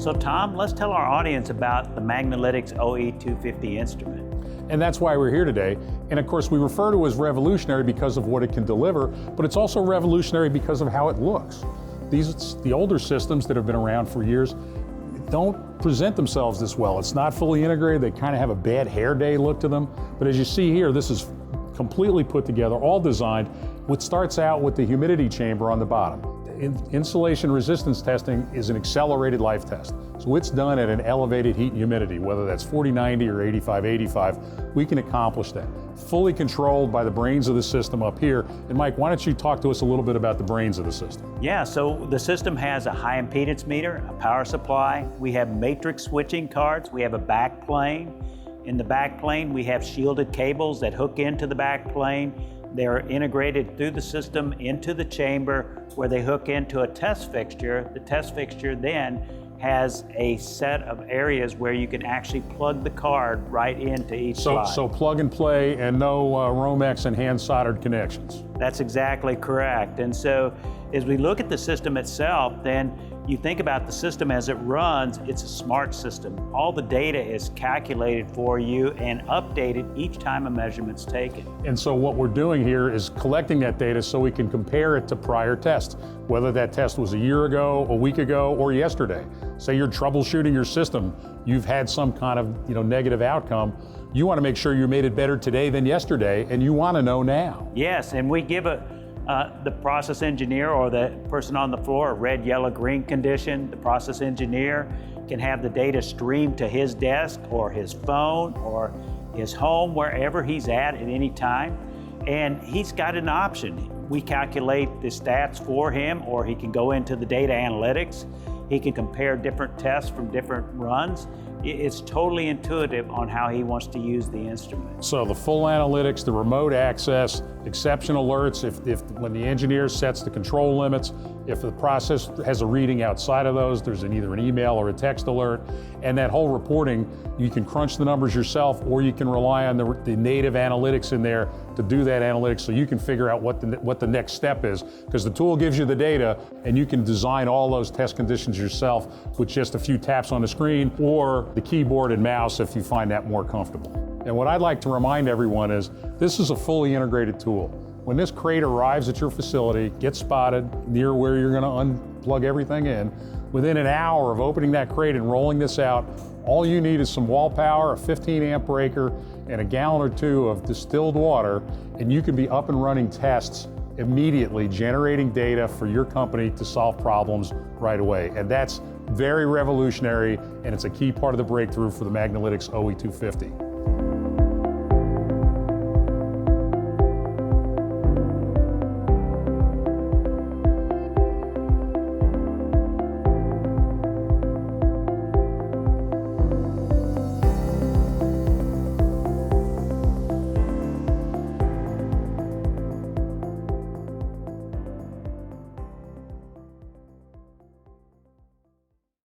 So Tom, let's tell our audience about the Magnalytix OE-250 instrument. And that's why we're here today. And of course, we refer to it as revolutionary because of what it can deliver, but it's also revolutionary because of how it looks. The older systems that have been around for years don't present themselves this well. It's not fully integrated. They kind of have a bad hair day look to them. But as you see here, this is completely put together, all designed. What starts out with the humidity chamber on the bottom. Insulation resistance testing is an accelerated life test. So it's done at an elevated heat and humidity, whether that's 40-90 or 85-85, we can accomplish that. Fully controlled by the brains of the system up here. And Mike, why don't you talk to us a little bit about the brains of the system? Yeah, so the system has a high impedance meter, a power supply, we have matrix switching cards, we have a back plane. In the back plane, we have shielded cables that hook into the back plane. They're integrated through the system into the chamber where they hook into a test fixture. The test fixture then has a set of areas where you can actually plug the card right into each slide. So plug and play and no Romex and hand soldered connections. That's exactly correct. And so as we look at the system itself, then you think about the system as it runs, it's a smart system. All the data is calculated for you and updated each time a measurement's taken. And so what we're doing here is collecting that data so we can compare it to prior tests, whether that test was a year ago, a week ago, or yesterday. Say you're troubleshooting your system, you've had some kind of negative outcome. You want to make sure you made it better today than yesterday, and you want to know now. Yes, and we give the process engineer or the person on the floor a red, yellow, green condition. The process engineer can have the data streamed to his desk or his phone or his home, wherever he's at any time. And he's got an option. We calculate the stats for him, or he can go into the data analytics. He can compare different tests from different runs. It's totally intuitive on how he wants to use the instrument. So the full analytics, the remote access, exception alerts, if when the engineer sets the control limits, if the process has a reading outside of those, there's either an email or a text alert, and that whole reporting, you can crunch the numbers yourself, or you can rely on the native analytics in there to do that analytics so you can figure out what the next step is, because the tool gives you the data and you can design all those test conditions yourself with just a few taps on the screen or the keyboard and mouse if you find that more comfortable. And what I'd like to remind everyone is this is a fully integrated tool. When this crate arrives at your facility, gets spotted near where you're going to unplug everything in, within an hour of opening that crate and rolling this out, all you need is some wall power, a 15 amp breaker, and a gallon or two of distilled water, and you can be up and running tests immediately, generating data for your company to solve problems right away. And that's very revolutionary, and it's a key part of the breakthrough for the Magnalytix OE-250.